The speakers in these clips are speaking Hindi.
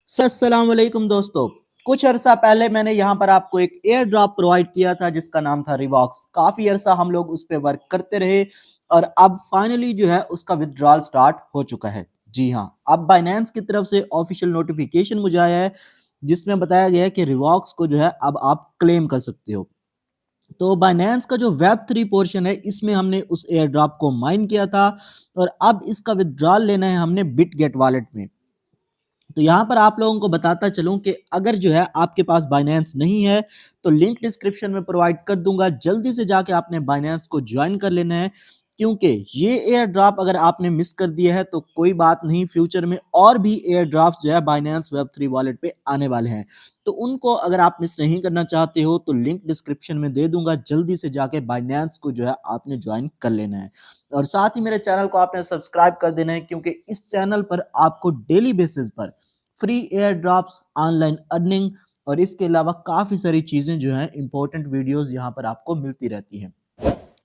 अस्सलाम वालेकुम दोस्तों। कुछ अरसा पहले मैंने यहाँ पर आपको एक एयर ड्रॉप प्रोवाइड किया था जिसका नाम था रिवॉक्स। काफ़ी अरसा हम लोग उस पे वर्क करते रहे और अब फाइनली जो है उसका विथड्रॉल स्टार्ट हो चुका है। जी हाँ, अब बाइनेंस की तरफ से ऑफिशियल नोटिफिकेशन मुझे आया है जिसमें बताया गया है कि रिवॉक्स को जो है अब आप क्लेम कर सकते हो। तो बाइनेंस का जो वेब 3 पोर्शन है इसमें हमने उस एयर ड्रॉप को माइन किया था और अब इसका विथड्रॉल लेना है हमने बिटगेट वॉलेट में। तो यहाँ पर आप लोगों को बताता चलूँ कि अगर जो है आपके पास बाइनेंस नहीं है तो लिंक डिस्क्रिप्शन में प्रोवाइड कर दूंगा। जल्दी से जाके आपने बाइनेंस को ज्वाइन कर लेना है क्योंकि ये एयर ड्रॉप अगर आपने मिस कर दिया है तो कोई बात नहीं, फ्यूचर में और भी एयर ड्रॉप्स जो है बाइनेंस वेब 3 वॉलेट पे आने वाले हैं। तो उनको अगर आप मिस नहीं करना चाहते हो तो लिंक डिस्क्रिप्शन में दे दूंगा। जल्दी से जाके बाइनेंस को जो है आपने ज्वाइन कर लेना है और साथ ही मेरे चैनल को आपने सब्सक्राइब कर देना है क्योंकि इस चैनल पर आपको डेली बेसिस पर free air drops, online earning और इसके अलावा काफ़ी सारी चीज़ें जो हैं इंपॉर्टेंट वीडियोस यहाँ पर आपको मिलती रहती हैं।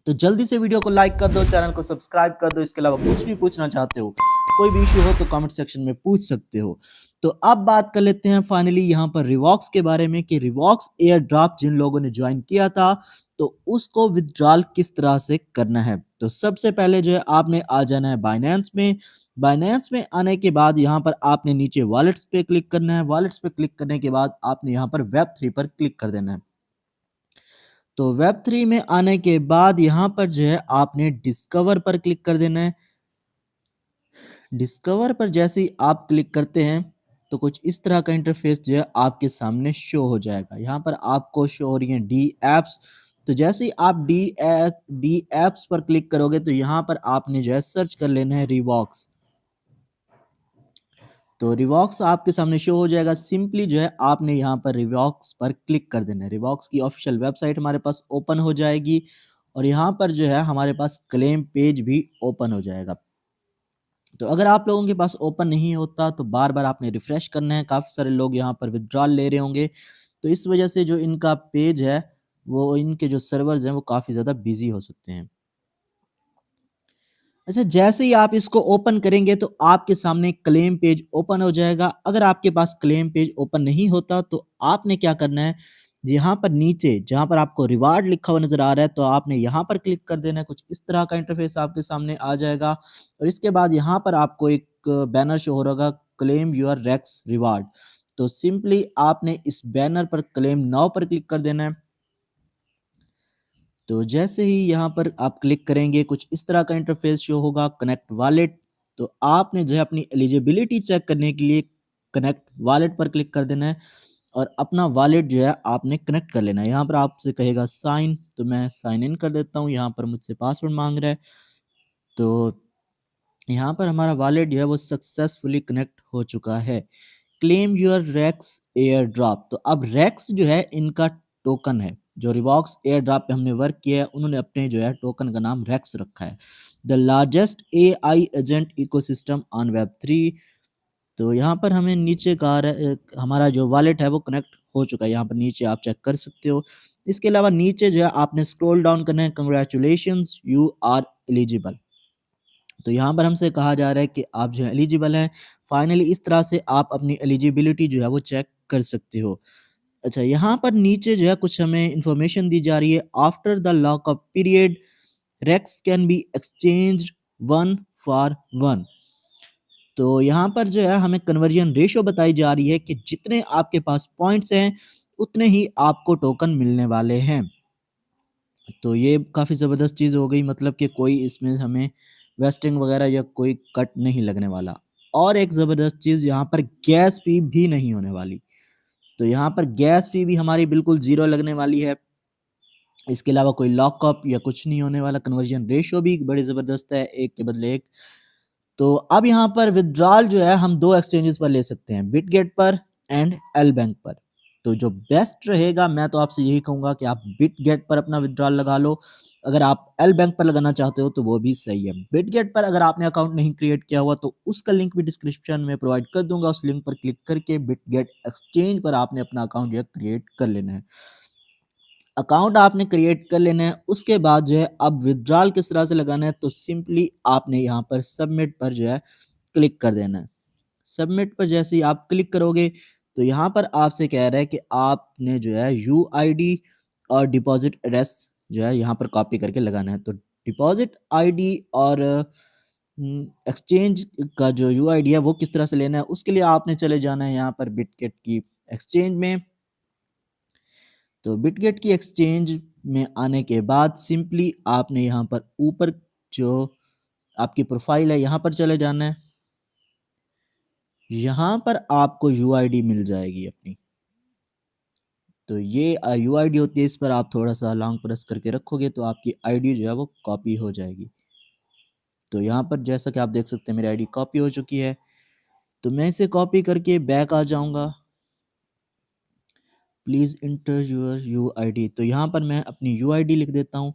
तो जल्दी से वीडियो को लाइक कर दो, चैनल को सब्सक्राइब कर दो। इसके अलावा कुछ भी पूछना चाहते हो, कोई भी इश्यू हो तो कमेंट सेक्शन में पूछ सकते हो। तो अब बात कर लेते हैं फाइनली यहाँ पर रिवॉक्स के बारे में कि रिवॉक्स एयर ड्रॉप जिन लोगों ने ज्वाइन किया था तो उसको विथड्रॉल किस तरह से करना है। तो सबसे पहले जो है आपने आ जाना है बाइनेंस में। बाइनेंस में आने के बाद यहाँ पर आपने नीचे वॉलेट्स पे क्लिक करना है। वॉलेट्स पे क्लिक करने के बाद आपने यहाँ पर वेब 3 पर क्लिक कर देना है। तो वेब 3 में आने के बाद यहाँ पर जो है आपने डिस्कवर पर क्लिक कर देना है। डिस्कवर पर जैसे ही आप क्लिक करते हैं तो कुछ इस तरह का इंटरफेस जो है आपके सामने शो हो जाएगा। यहाँ पर आपको शो हो रही है डी एप्स। तो जैसे ही आप डी एप्स पर क्लिक करोगे तो यहाँ पर आपने जो है सर्च कर लेना है रिवॉक्स। तो रिवॉक्स आपके सामने शो हो जाएगा। सिंपली जो है आपने यहाँ पर रिवॉक्स पर क्लिक कर देना है। रिवॉक्स की ऑफिशियल वेबसाइट हमारे पास ओपन हो जाएगी और यहाँ पर जो है हमारे पास क्लेम पेज भी ओपन हो जाएगा। तो अगर आप लोगों के पास ओपन नहीं होता तो बार बार आपने रिफ्रेश करना है। काफ़ी सारे लोग यहाँ पर विड्रॉल ले रहे होंगे तो इस वजह से जो इनका पेज है वो इनके जो सर्वर्स हैं वो काफ़ी ज़्यादा बिजी हो सकते हैं। अच्छा, जैसे ही आप इसको ओपन करेंगे तो आपके सामने क्लेम पेज ओपन हो जाएगा। अगर आपके पास क्लेम पेज ओपन नहीं होता तो आपने क्या करना है, यहाँ पर नीचे जहाँ पर आपको रिवार्ड लिखा हुआ नज़र आ रहा है तो आपने यहाँ पर क्लिक कर देना है। कुछ इस तरह का इंटरफेस आपके सामने आ जाएगा और इसके बाद यहाँ पर आपको एक बैनर शो हो रहा होगा, क्लेम योर रेक्स रिवार्ड। तो सिंपली आपने इस बैनर पर क्लेम नाउ पर क्लिक कर देना है। तो जैसे ही यहाँ पर आप क्लिक करेंगे कुछ इस तरह का इंटरफेस शो होगा, कनेक्ट वॉलेट। तो आपने जो है अपनी एलिजिबिलिटी चेक करने के लिए कनेक्ट वॉलेट पर क्लिक कर देना है और अपना वॉलेट जो है आपने कनेक्ट कर लेना है। यहाँ पर आपसे कहेगा साइन, तो मैं साइन इन कर देता हूँ। यहाँ पर मुझसे पासवर्ड मांग रहा है तो यहाँ पर हमारा वॉलेट जो है वो सक्सेसफुली कनेक्ट हो चुका है। Claim your Rex airdrop. तो अब रेक्स जो है इनका टोकन है। जो रिवॉक्स एयर ड्रॉप पे हमने वर्क किया है उन्होंने अपने जो है टोकन का नाम रेक्स रखा है। The largest AI agent ecosystem on web 3। तो यहाँ पर हमें नीचे कहा हमारा जो वॉलेट है वो कनेक्ट हो चुका है। यहाँ पर नीचे आप चेक कर सकते हो। इसके अलावा नीचे जो है आपने स्क्रॉल डाउन करना है, कंग्रेचुलेशंस यू आर एलिजिबल। तो यहाँ पर हमसे कहा जा रहा है कि आप जो है एलिजिबल हैं। फाइनली इस तरह से आप अपनी एलिजिबिलिटी जो है वो चेक कर सकते हो। अच्छा, यहाँ पर नीचे जो है कुछ हमें इंफॉर्मेशन दी जा रही है। After the lockup period Rex can be exchange one for one. तो यहाँ पर जो है हमें कन्वर्जन रेशियो बताई जा रही है कि जितने आपके पास पॉइंट्स हैं उतने ही आपको टोकन मिलने वाले हैं। तो ये काफ़ी ज़बरदस्त चीज़ हो गई, मतलब कि कोई इसमें हमें वेस्टिंग वगैरह या कोई कट नहीं लगने वाला। और एक ज़बरदस्त चीज़, यहाँ पर गैस फी भी नहीं होने वाली। तो यहाँ पर गैस फी भी हमारी बिल्कुल ज़ीरो लगने वाली है। इसके अलावा कोई लॉकअप या कुछ नहीं होने वाला। कन्वर्जन रेशियो भी बड़ी ज़बरदस्त है, 1 के बदले 1। तो अब यहाँ पर विथड्रॉल जो है हम 2 एक्सचेंजेस पर ले सकते हैं, बिटगेट पर एंड एल बैंक पर। तो जो बेस्ट रहेगा मैं तो आपसे यही कहूँगा कि आप बिटगेट पर अपना विथड्रॉल लगा लो। अगर आप एल बैंक पर लगाना चाहते हो तो वो भी सही है। बिटगेट पर अगर आपने अकाउंट नहीं क्रिएट किया हुआ तो उसका लिंक भी डिस्क्रिप्शन में प्रोवाइड कर दूंगा। उस लिंक पर क्लिक करके बिटगेट एक्सचेंज पर आपने अपना अकाउंट जो है क्रिएट कर लेना है। अकाउंट आपने क्रिएट कर लेना है। उसके बाद जो है अब विथड्रॉल किस तरह से लगाना है, तो सिंपली आपने यहाँ पर सबमिट पर जो है क्लिक कर देना है। सबमिट पर जैसे ही आप क्लिक करोगे तो यहाँ पर आपसे कह रहा है कि आपने जो है यूआईडी और डिपॉजिट एड्रेस जो है यहाँ पर कॉपी करके लगाना है। तो डिपॉजिट आईडी और एक्सचेंज का जो यूआईडी है वो किस तरह से लेना है, उसके लिए आपने चले जाना है यहाँ पर बिटगेट की एक्सचेंज में। तो बिटगेट की एक्सचेंज में आने के बाद सिंपली आपने यहाँ पर ऊपर जो आपकी प्रोफाइल है यहाँ पर चले जाना है। यहाँ पर आपको यूआईडी मिल जाएगी अपनी। तो ये यूआईडी होती है, इस पर आप थोड़ा सा लॉन्ग प्रेस करके रखोगे तो आपकी आईडी जो है वो कॉपी हो जाएगी। तो यहाँ पर जैसा कि आप देख सकते हैं मेरी आईडी कॉपी हो चुकी है। तो मैं इसे कॉपी करके बैक आ जाऊंगा। Please enter your UID. तो यहाँ पर मैं अपनी यूआईडी लिख देता हूँ।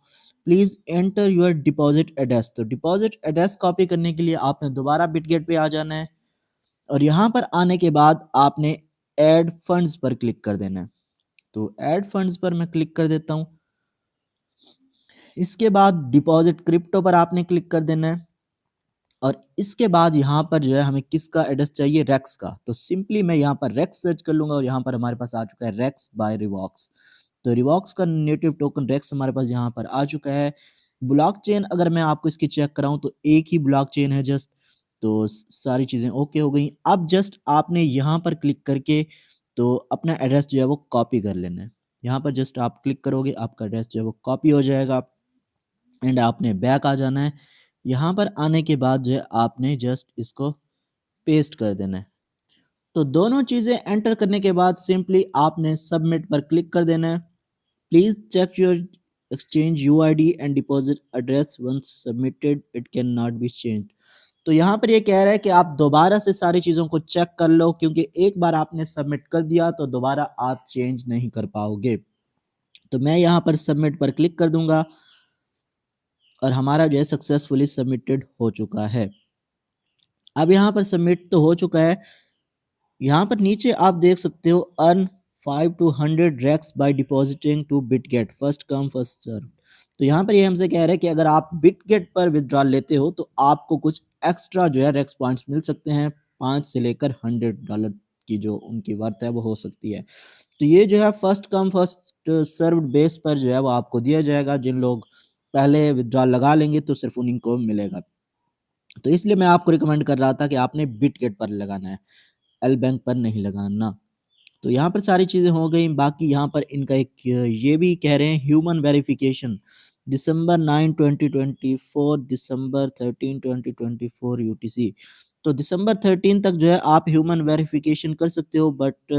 Please enter your deposit address. तो डिपॉजिट एड्रेस कॉपी करने के लिए आपने दोबारा बिटगेट पे आ जाना है और यहाँ पर आने के बाद आपने ऐड फंड्स पर क्लिक कर देना है। तो ऐड फंड्स पर मैं क्लिक कर देता हूँ। इसके बाद डिपॉजिट क्रिप्टो पर आपने क्लिक कर देना है और इसके बाद यहाँ पर जो है हमें किसका एड्रेस चाहिए, रेक्स का। तो सिंपली मैं यहाँ पर रेक्स सर्च कर लूंगा और यहाँ पर हमारे पास आ चुका है रेक्स बाय रिवॉक्स। तो रिवॉक्स का नेटिव टोकन रेक्स हमारे पास यहाँ पर आ चुका है। ब्लॉकचेन अगर मैं आपको इसकी चेक कराऊं तो एक ही ब्लॉकचेन है जस्ट। तो सारी चीजें ओके हो गई। अब जस्ट आपने यहाँ पर क्लिक करके तो अपना एड्रेस जो है वो कॉपी कर लेना है। यहाँ पर जस्ट आप क्लिक करोगे आपका एड्रेस जो है वो कॉपी हो जाएगा एंड आपने बैक आ जाना है। यहाँ पर आने के बाद जो है आपने जस्ट इसको पेस्ट कर देना है। तो दोनों चीजें एंटर करने के बाद सिंपली आपने सबमिट पर क्लिक कर देना है। Please check your exchange UID and deposit address once submitted it can not be changed. तो यहाँ पर ये कह रहा है कि आप दोबारा से सारी चीजों को चेक कर लो क्योंकि एक बार आपने सबमिट कर दिया तो दोबारा आप चेंज नहीं कर पाओगे। तो मैं यहाँ पर सबमिट पर क्लिक कर दूंगा और हमारा जो है सक्सेसफुली सबमिटेड हो चुका है। अब यहाँ पर सबमिट तो हो चुका है। यहाँ पर नीचे आप देख सकते हो earn 5 to 100 Rex by depositing to Bitget first come first serve. तो यहाँ पर ये हमसे कह रहे हैं कि अगर आप बिटगेट पर विड्रॉल लेते हो तो आपको कुछ एक्स्ट्रा जो है रैक्स पॉइंट्स मिल सकते हैं। 5 से लेकर $100 की जो उनकी वर्थ है वो हो सकती है। तो ये जो है first come first served base पर जो है वो आपको दिया जाएगा। जिन लोग पहले विड्रॉल लगा लेंगे तो सिर्फ उन्हीं को मिलेगा। तो इसलिए मैं आपको रिकमेंड कर रहा था कि आपने बिटगेट पर लगाना है, एल बैंक पर नहीं लगाना। तो यहाँ पर सारी चीज़ें हो गई। बाकी यहाँ पर इनका एक ये भी कह रहे हैं ह्यूमन वेरिफिकेशन दिसंबर 9 2024 दिसंबर 13 2024 यूटीसी। तो दिसंबर 13 तक जो है आप ह्यूमन वेरिफिकेशन कर सकते हो बट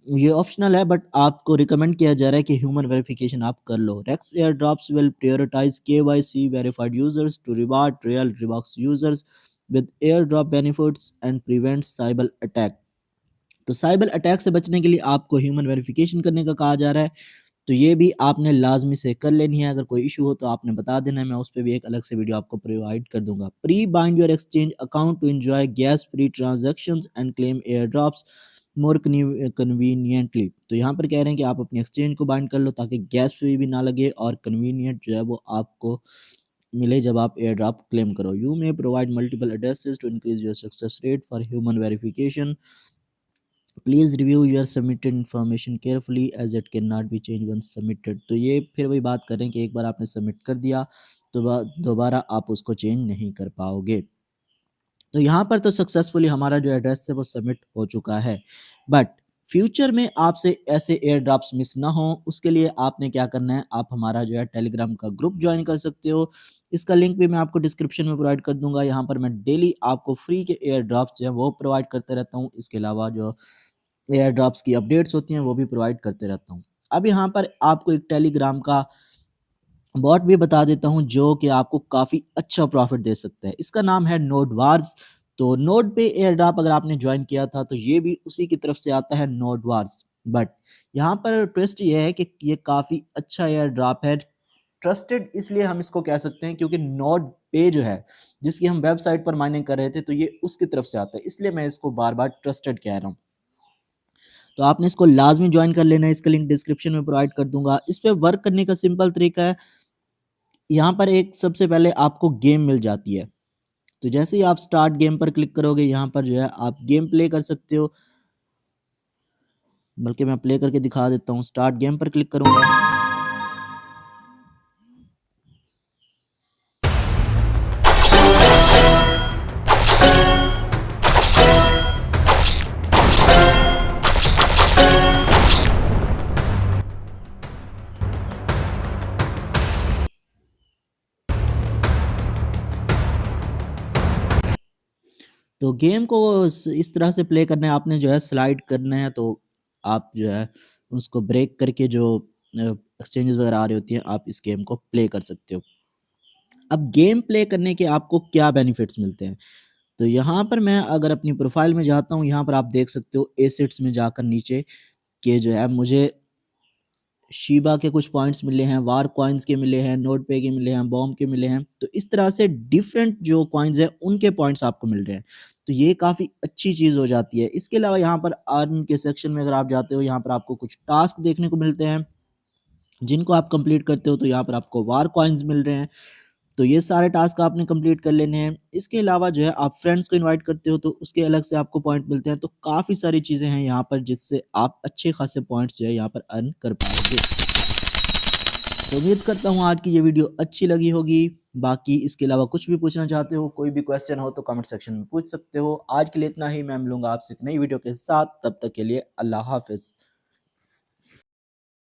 ये ऑप्शनल है। बट आपको रिकमेंड किया जा रहा है कि ह्यूमन वेरिफिकेशन आप कर लो। Rex air drops will prioritise KYC verified users to reward real Rebox users with air drop benefits and prevent cyber attack. तो साइबर अटैक से बचने के लिए आपको ह्यूमन वेरिफिकेशन करने का कहा जा रहा है। तो ये भी आपने लाजमी से कर लेनी है। अगर कोई इशू हो तो आपने बता देना है, मैं उस पर भी एक अलग से वीडियो आपको प्रोवाइड कर दूंगा। Pre bind your exchange account to enjoy gas free transactions and claim airdrops more conveniently. तो यहाँ पर कह रहे हैं कि आप अपने एक्सचेंज को बाइंड कर लो ताकि गैस फी भी ना लगे और कन्वीनियंट जो है वो आपको मिले जब आप एयर ड्रॉप क्लेम करो। You may provide multiple addresses to increase your success rate for human verification. Please review your submitted information carefully as it can not be change once submitted. तो ये फिर वही बात करें कि एक बार आपने सबमिट कर दिया तो दोबारा आप उसको चेंज नहीं कर पाओगे। तो यहाँ पर तो सक्सेसफुली हमारा जो एड्रेस है वो सबमिट हो चुका है। बट फ्यूचर में आपसे ऐसे एयर ड्रॉप्स मिस ना हो उसके लिए आपने क्या करना है, आप हमारा जो है टेलीग्राम का ग्रुप ज्वाइन कर सकते हो। इसका लिंक भी मैं आपको डिस्क्रिप्शन में प्रोवाइड कर दूंगा। यहाँ पर मैं डेली आपको फ्री के एयर ड्रॉप्स जो है वो प्रोवाइड करते रहता हूँ। इसके अलावा जो एयर ड्रॉप्स की अपडेट्स होती हैं वो भी प्रोवाइड करते रहता हूँ। अब यहाँ पर आपको एक टेलीग्राम का बॉट भी बता देता हूँ जो कि आपको काफ़ी अच्छा प्रॉफिट दे सकता है। इसका नाम है नोड वार्स। तो नोड पे एयर ड्रॉप अगर आपने ज्वाइन किया था तो ये भी उसी की तरफ से आता है नोड वार्स। बट यहाँ पर ट्विस्ट ये है कि ये काफ़ी अच्छा एयर ड्रॉप है। ट्रस्टेड इसलिए हम इसको कह सकते हैं क्योंकि नोड पे जो है जिसकी हम वेबसाइट पर माइनिंग कर रहे थे तो ये उसकी तरफ से आता है, इसलिए मैं इसको बार बार ट्रस्टेड कह रहा हूँ। तो आपने इसको लाजमी ज्वाइन कर लेना है। इसका लिंक डिस्क्रिप्शन में प्रोवाइड कर दूंगा। इस पे वर्क करने का सिंपल तरीका है। यहाँ पर एक सबसे पहले आपको गेम मिल जाती है। तो जैसे ही आप स्टार्ट गेम पर क्लिक करोगे, यहाँ पर जो है आप गेम प्ले कर सकते हो। बल्कि मैं प्ले करके दिखा देता हूँ। स्टार्ट गेम पर क्लिक करूँगा। तो गेम को इस तरह से प्ले करना है, आपने जो है स्लाइड करना है, तो आप जो है उसको ब्रेक करके जो एक्सचेंजेस वगैरह आ रही होती हैं, आप इस गेम को प्ले कर सकते हो। अब गेम प्ले करने के आपको क्या बेनिफिट्स मिलते हैं? तो यहाँ पर मैं अगर अपनी प्रोफाइल में जाता हूँ, यहाँ पर आप देख सकते हो एसेट्स में जाकर नीचे कि जो है मुझे शीबा के कुछ पॉइंट्स मिले हैं, वार कॉइन्स के मिले हैं, नोट पे के मिले हैं, बॉम्ब के मिले हैं। तो इस तरह से डिफरेंट जो कॉइन्स हैं उनके पॉइंट्स आपको मिल रहे हैं। तो ये काफ़ी अच्छी चीज़ हो जाती है। इसके अलावा यहाँ पर अर्न के सेक्शन में अगर आप जाते हो, यहाँ पर आपको कुछ टास्क देखने को मिलते हैं, जिनको आप कंप्लीट करते हो तो यहाँ पर आपको वार कॉइन्स मिल रहे हैं। तो ये सारे टास्क आपने कंप्लीट कर लेने हैं। इसके अलावा जो है आप फ्रेंड्स को इनवाइट करते हो तो उसके अलग से आपको पॉइंट मिलते हैं। तो काफ़ी सारी चीज़ें हैं यहाँ पर जिससे आप अच्छे खासे पॉइंट्स जो है यहाँ पर अर्न कर पाओगे। तो उम्मीद करता हूँ आज की ये वीडियो अच्छी लगी होगी। बाकी इसके अलावा कुछ भी पूछना चाहते हो, कोई भी क्वेश्चन हो तो कमेंट सेक्शन में पूछ सकते हो। आज के लिए इतना ही, मैं मिलूँगा आपसे एक नई वीडियो के साथ, तब तक के लिए अल्लाह हाफ़िज़।